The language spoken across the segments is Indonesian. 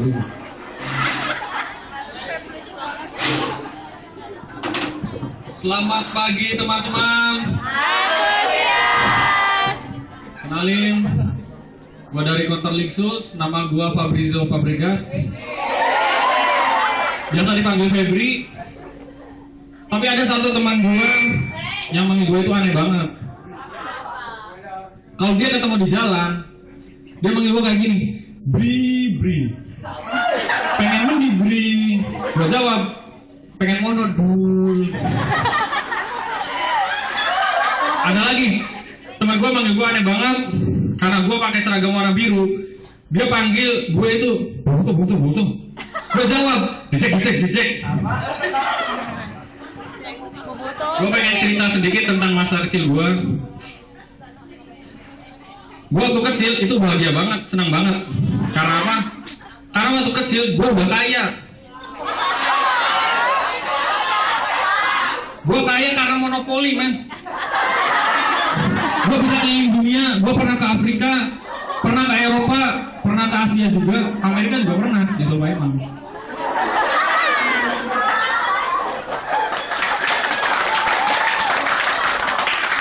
rumah. Selamat pagi teman-teman. Kenalin, gua dari Konterlingsus, nama gua Fabrizio Fabregas. Biasa dipanggil Febri. Tapi ada satu teman gua yang manggil gua itu aneh banget. Kalau dia ketemu di jalan, dia manggil gua kayak gini, Bri. Pengen mandi Bri. Gua jawab, pengen monodul. Ada lagi, teman gue manggil gue aneh banget karena gue pakai seragam warna biru. Dia panggil gue itu butuh. Gue jawab, jejek. Gue pengen cerita sedikit tentang masa kecil gue. Gue waktu kecil itu bahagia banget, senang banget. Karena apa? Karena waktu kecil gue udah kaya. Gue kaya karena monopoli, men. Gue bisa keliling dunia. Gue pernah ke Afrika, pernah ke Eropa, pernah ke Asia juga. Amerika juga pernah, di Sulawesi.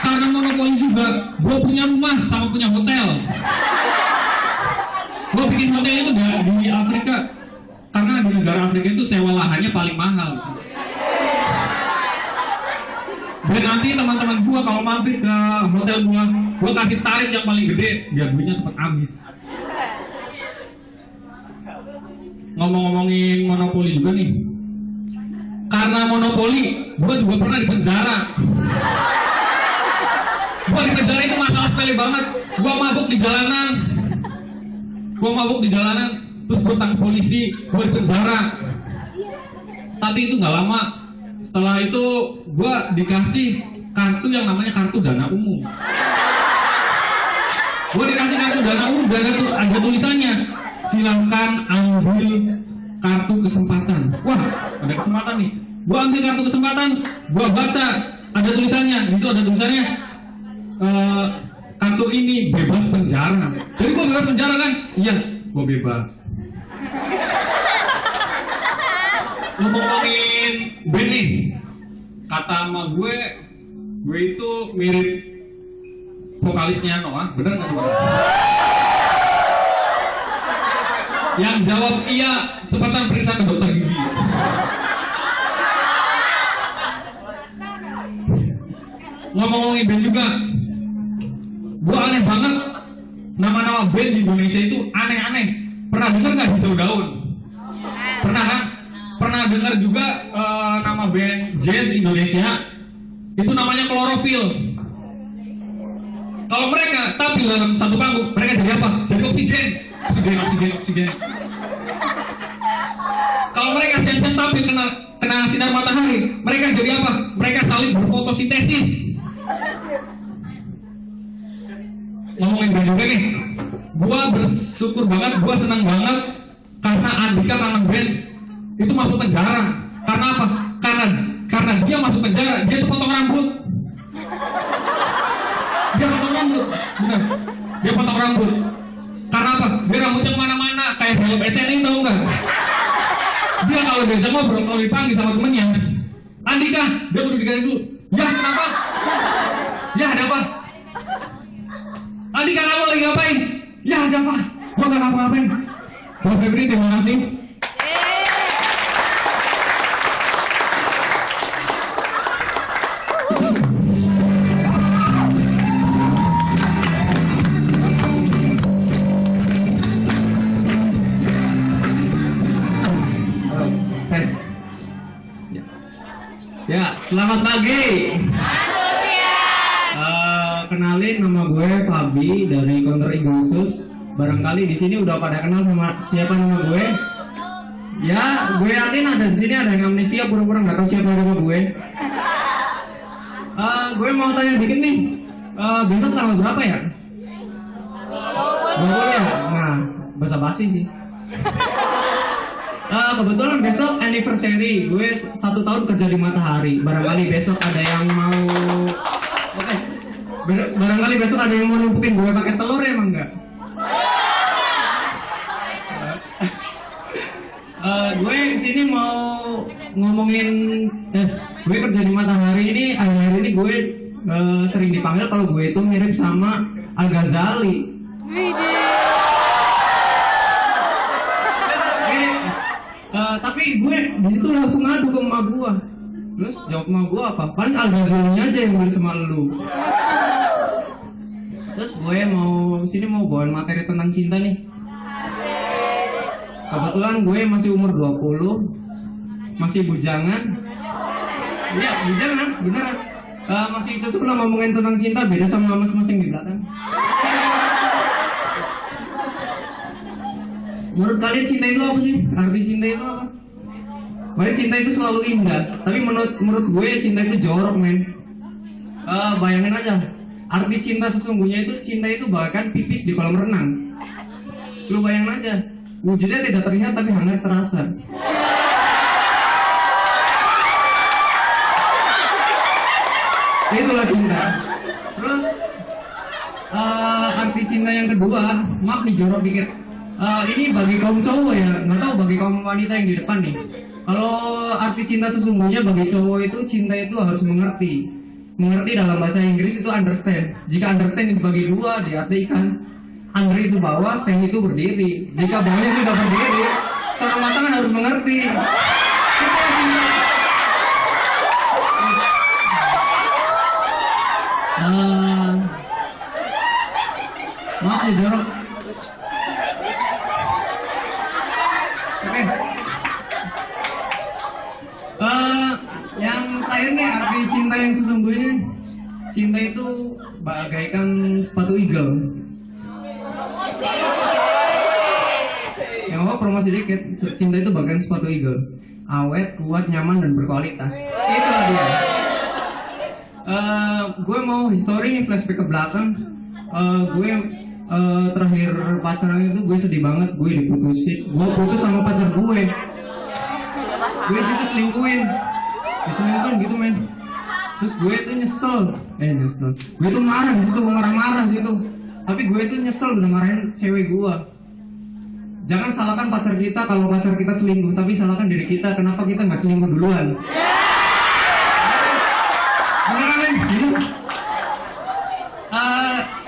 Karena monopoli juga, gue punya rumah sama punya hotel. Gue bikin hotel itu di Afrika, karena di negara Afrika itu sewa lahannya paling mahal. Dan nanti teman-teman gua kalau mampir ke hotel gua kasih tarif yang paling gede biar duitnya cepat habis. Ngomong-ngomongin monopoli juga nih. Karena monopoli, gua juga pernah di penjara. Gua di penjara itu masalah sepele banget. Gua mabuk di jalanan, terus gua tangkap polisi, gua di penjara. Tapi itu nggak lama. Setelah itu gue dikasih kartu yang namanya kartu dana umum. Gue dikasih kartu dana umum dan ada tulisannya, silakan ambil kartu kesempatan. Wah, ada kesempatan nih. Gue ambil kartu kesempatan, gue baca, ada tulisannya. Di situ ada tulisannya, kartu ini bebas penjara. Jadi gue bebas penjara kan? Iya, gue bebas. Ngomongin band nih, kata sama gue itu mirip vokalisnya Noah, bener nggak tuh? Yang jawab iya, cepetan periksa ke dokter gigi. Ngomongin band juga, gue aneh banget, nama-nama band di Indonesia itu aneh-aneh. Pernah denger nggak Hijau Daun? Pernah kan? Pernah dengar juga nama band jazz Indonesia itu namanya Klorofil. Kalau mereka tampil dalam satu panggung, mereka jadi apa? Jadi oksigen. Kalau mereka siap-siap tampil kena sinar matahari, mereka jadi apa? Mereka saling berfotosintesis. Ngomongin band juga nih, gua bersyukur banget, gua senang banget karena Andika kangen band itu masuk penjara. Karena apa? Karena dia masuk penjara, dia tuh potong rambut. Benar. Dia potong rambut. Karena apa? Dia rambutnya kemana-mana, kayak film SNI, tau nggak? Dia kalau diajak ngobrol, kalau dipanggil sama temennya, Andika, dia udah digaring dulu. Ya, kenapa? Ya, ada apa? Andika, kamu lagi ngapain? Ya, ada apa? Gua nggak ngapa-ngapain. Bang Febri, terima kasih. Ya, selamat pagi. Kenalin, nama gue Fabi dari Konterlingsus. Barangkali di sini udah pada kenal sama siapa nama gue. Ya, gue yakin ada di sini ada yang amnesia pura-pura nggak tahu siapa nama gue. Gue mau tanya dikit nih. Besok tanggal berapa ya? 20 ya? Nah, basa-basi sih. Kebetulan besok anniversary gue 1 tahun kerja di Matahari. Barangkali besok ada yang mau barangkali besok ada yang mau numpukin gue pakai telur ya, emang enggak? Gue kesini mau ngomongin gue kerja di Matahari ini. Akhir-akhir ini gue sering dipanggil kalau gue itu mirip sama Al Ghazali. Tapi gue di situ langsung ngadu ke emak gue. Terus jawab emak gue apa? Paling Al Ghazali aja yang mirip sama lu. Terus gue mau sini mau bawain materi tentang cinta nih. Kebetulan gue masih umur 20, masih bujangan. Iya, bujangan, beneran. Masih cocok lah ngomongin tentang cinta, beda sama masing-masing di belakang. Menurut kalian cinta itu apa sih? Arti cinta itu apa? Makanya cinta itu selalu indah, tapi menurut gue cinta itu jorok, men. Bayangin aja, arti cinta sesungguhnya itu cinta itu bahkan pipis di kolam renang. Lu bayangin aja, wujudnya tidak terlihat tapi hangat terasa. Itulah cinta. Terus arti cinta yang kedua, maaf nih jorok dikit. Ini bagi kaum cowok ya, nggak tahu bagi kaum wanita yang di depan nih. Kalau arti cinta sesungguhnya bagi cowok itu cinta itu harus mengerti. Mengerti dalam bahasa Inggris itu understand. Jika understand dibagi dua, diartikan under itu bawah, stand itu berdiri. Jika bawahnya sudah berdiri, seorang pasangan harus mengerti. Itulah cinta. Maaf ya jorok. Oke. Yang terakhir nih arti cinta yang sesungguhnya. Cinta itu bagaikan sepatu eagle. Yang mau promosi dikit. Cinta itu bagaikan sepatu eagle. Awet, kuat, nyaman, dan berkualitas. Itulah dia. Gue mau history nih, flashback ke belakang. Gue terakhir pacaran itu gue sedih banget. Gue diputusin. Gue putus sama pacar gue. Gue situ selingkuhin. Diselingkuhin gitu, men. Terus gue itu nyesel. Gue tuh marah di situ, marah-marah di situ. Tapi gue itu nyesel udah marahin cewek gue. Jangan salahkan pacar kita kalau pacar kita selingkuh, tapi salahkan diri kita kenapa kita nggak selingkuh duluan. Beneran, men? Gitu.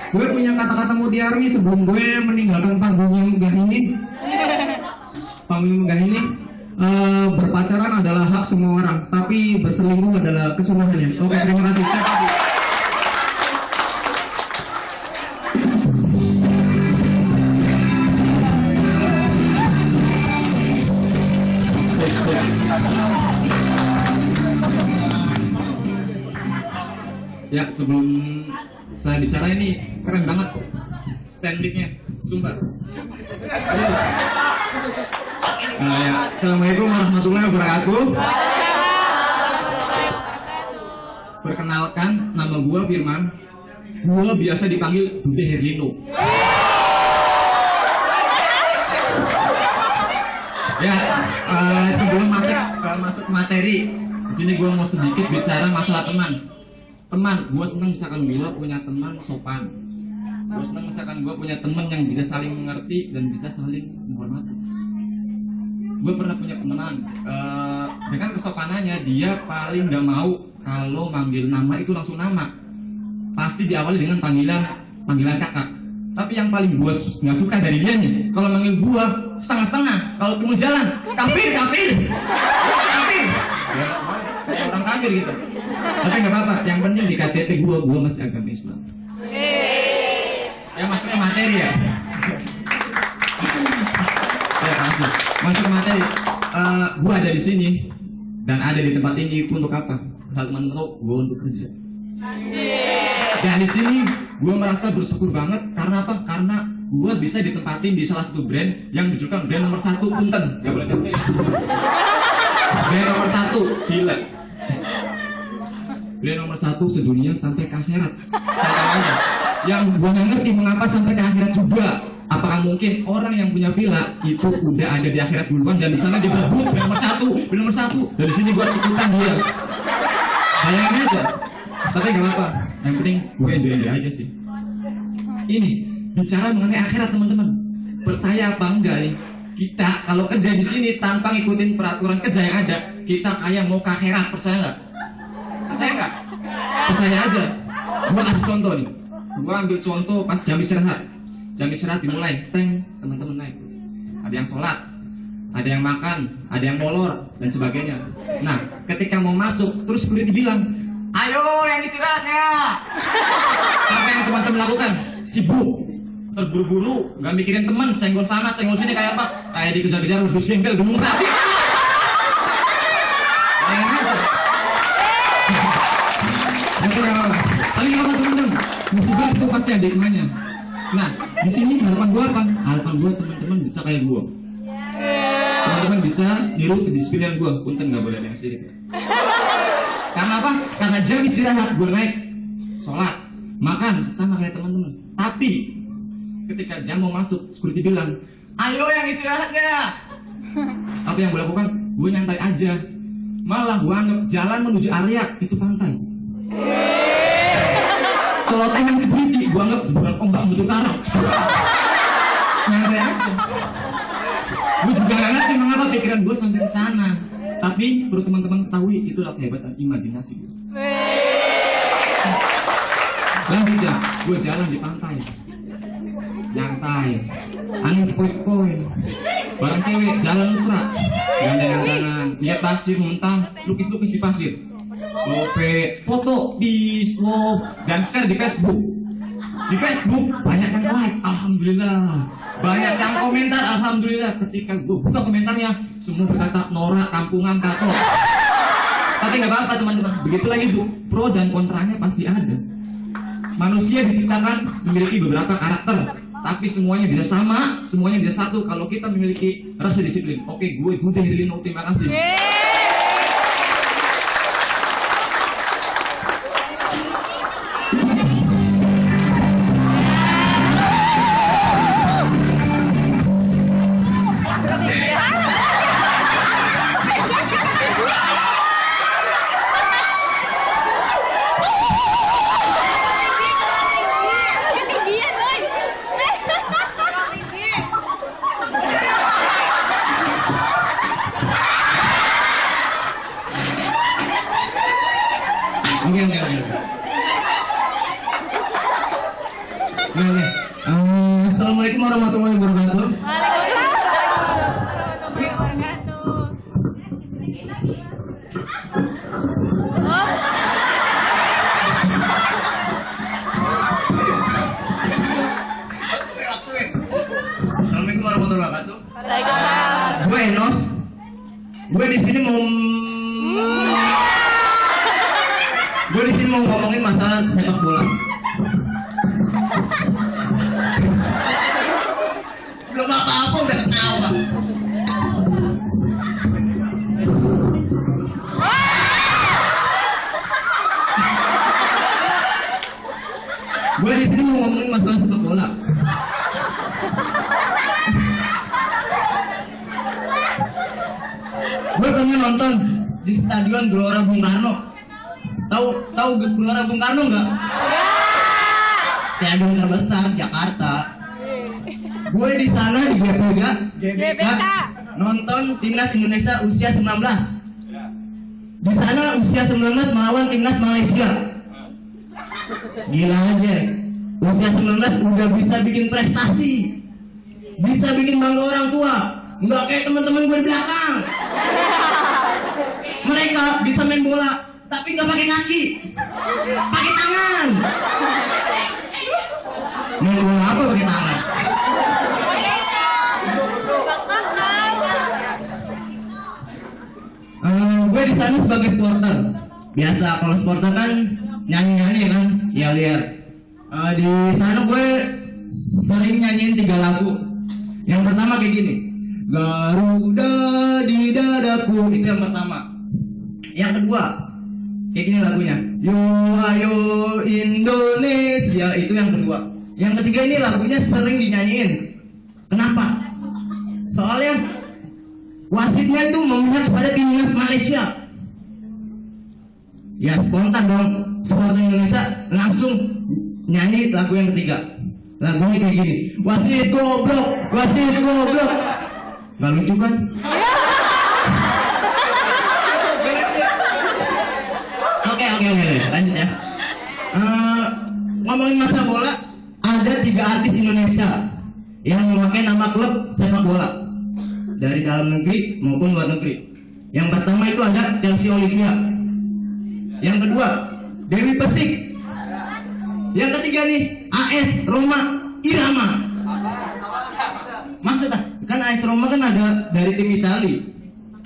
Gue punya kata-kata mutiara nih sebelum gue meninggalkan panggung yang megah ini. Panggung megah ini, berpacaran adalah hak semua orang, tapi berselingkuh adalah kesunahannya. Oke, terima kasih. Ya, sebelum saya bicara ini keren banget standingnya, sumpah. Ya, assalamualaikum warahmatullahi wabarakatuh. Perkenalkan, nama gua Firman. Gua biasa dipanggil Bude Herlino. Ya, sebelum masuk materi, di sini gua mau sedikit bicara masalah teman. Gue senang misalkan gue punya teman sopan. Gue senang misalkan gue punya teman yang bisa saling mengerti dan bisa saling menghormati. Gue pernah punya teman dengan kesopanannya dia paling gak mau kalau manggil nama itu langsung nama. Pasti diawali dengan panggilan kakak. Tapi yang paling gue nggak suka dari dia nih, kalau manggil gue setengah-setengah. Kalau ketemu jalan, kafir. Ya, orang kafir gitu. Tapi nggak apa-apa, yang penting di KTP gue masih agama Islam. Ya masuknya materi ya. Ya masuk materi. Gue ada di sini dan ada di tempat ini itu untuk apa? Hal menurut gue untuk kerja. Dan di sini gue merasa bersyukur banget karena apa? Karena gue bisa ditempatin di salah satu brand yang dijulukan brand nomor 1 Punten. Gak boleh kasih. Brand nomor 1, gila. Brand nomor 1 sedunia sampai ke akhirat. Saya aja. Yang gue nggak ngerti mengapa sampai ke akhirat juga. Apakah mungkin orang yang punya villa itu udah ada di akhirat duluan dan di sana dia berebut brand nomor 1. Dari sini gue ikutan dia. Bayangin aja. Tapi nggak apa-apa. Yang penting gue enjoy aja sih. Ini bicara mengenai akhirat teman-teman. Percaya apa enggak nih? kita kalau kerja di sini tanpa ngikutin peraturan kerja yang ada, kita kayak mau ke akhirat, percaya nggak? Percaya nggak? Percaya aja. Gua kasih contoh nih. Gua ambil contoh pas jam istirahat. Jam istirahat dimulai, teng, teman-teman naik. Ada yang sholat, ada yang makan, ada yang molor dan sebagainya. Nah, ketika mau masuk, terus security bilang, ayo yang istirahat ya. Apa yang teman-teman lakukan? Sibuk, terburu-buru, nggak mikirin teman, senggol sana, senggol sini kayak apa? Kayak dikejar-kejar lebih sempel, gemuk rapi. Bayangin aja. Itu yang paling apa teman-teman? Musibah itu pasti ada hikmahnya. Nah, di sini harapan gua apa? Harapan gua teman-teman bisa kayak gua. Teman-teman bisa niru kedisiplinan gua. Punten nggak boleh ada yang sirik. Karena apa? Karena jam istirahat gua naik, sholat, makan sama kayak teman-teman. Tapi ketika jam mau masuk, security bilang, ayo yang istirahatnya. Apa yang gue lakukan? Gue nyantai aja. Malah gue anggap jalan menuju area itu pantai. Celotehan security gue anggap bukan ombak mutu karang. Nyantai aja. Gue juga nggak ngerti mengapa pikiran gue sampai ke sana. Tapi perlu teman-teman ketahui itulah kehebatan imajinasi gue. Lanjut ya, gue jalan di pantai. Nyantai, angin sepoi-sepoi, bareng cewek jalan mesra, gandengan tangan, lihat pasir mentang, lukis-lukis di pasir, lope, foto di slow dan share di Facebook. Di Facebook banyak yang like, alhamdulillah, banyak yang komentar, alhamdulillah. Ketika gue buka komentarnya, semua berkata norak, kampungan, kato. Tapi nggak apa-apa teman-teman, begitulah hidup, pro dan kontranya pasti ada. Manusia diciptakan memiliki beberapa karakter, tapi semuanya bisa sama, semuanya bisa satu kalau kita memiliki rasa disiplin. Oke, gue Gude Herlino, terima kasih. Assalamualaikum warahmatullahi wabarakatuh. Assalamualaikum warahmatullahi wabarakatuh. Gue Enos. Gue di sini mau ngomongin masalah sepak bola. Belum apa-apa udah ketawa. Gue di sini mau ngomongin masalah sepak bola. Gue pernah nonton di Stadion Gelora Bung Karno. Tahu Gelora Bung Karno nggak? Stadion terbesar Jakarta. Gue di sana di GBK nonton timnas Indonesia usia 19. Di sana usia 19 melawan timnas Malaysia. Gila aja. Usia 19 udah bisa bikin prestasi. Bisa bikin bangga orang tua. Nggak kayak teman-teman gue di belakang. Mereka bisa main bola tapi nggak pakai kaki. Pakai tangan. Main bola apa pakai tangan? Gue di sana sebagai supporter. Biasa kalau supporter kan nyanyi-nyanyi kan, ya lihat. Di sana gue sering nyanyiin 3 lagu. Yang pertama kayak gini, Garuda di dadaku, itu yang pertama. Yang kedua, kayak gini lagunya, Yo ayo Indonesia, itu yang kedua. Yang ketiga ini lagunya sering dinyanyiin. Kenapa? Soalnya wasitnya itu memihak pada timnas Malaysia. Ya spontan dong, supporter Indonesia langsung nyanyi lagu yang ketiga. Lagunya kayak gini, wasit goblok, wasit goblok. Gak lucu kan? Oke, lanjut ya. Ngomongin masa bola, ada 3 artis Indonesia yang memakai nama klub sepak bola dari dalam negeri maupun luar negeri. Yang pertama itu ada Chelsea Olivia. Yang kedua, Dewi Persik. Yang ketiga nih, AS Roma Irama. Maksudnya kan AS Roma kan ada dari tim Itali.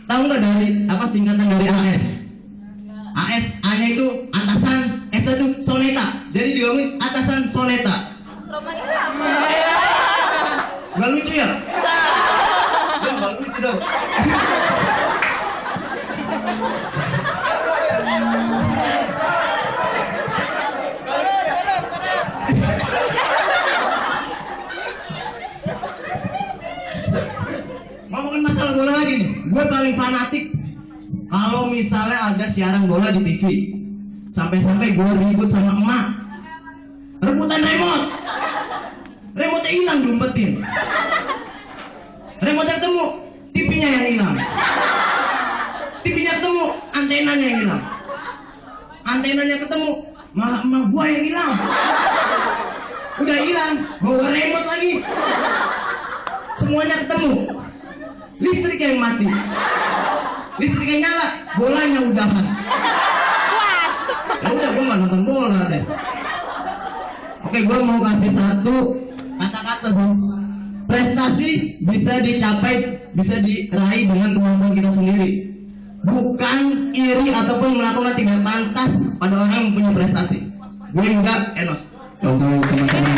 Tahu nggak dari apa singkatan dari AS? AS A-nya itu atasan, S itu Soneta. Jadi diomongin atasan Soneta. Roma Irama. Gak lucu ya? Gak lucu dong. Ngomongin masalah bola lagi nih, gue paling fanatik kalau misalnya ada siaran bola di TV. Sampai-sampai gue ribut sama emak, rebutan remote hilang diumpetin, remote ketemu, TV-nya yang hilang, TV-nya ketemu, antenanya yang hilang, antenanya ketemu, malah emak gue yang hilang. Udah hilang, bawa remote lagi, semuanya ketemu. Listriknya yang mati, listriknya nyala, bolanya udahan. Ya udah, gue nggak nonton bola deh. Oke, gue mau kasih satu kata-kata sih. Prestasi bisa dicapai, bisa diraih dengan kemampuan kita sendiri, bukan iri ataupun melakukan tidak pantas pada orang yang punya prestasi. Gue enggak, Enos. Untuk teman-teman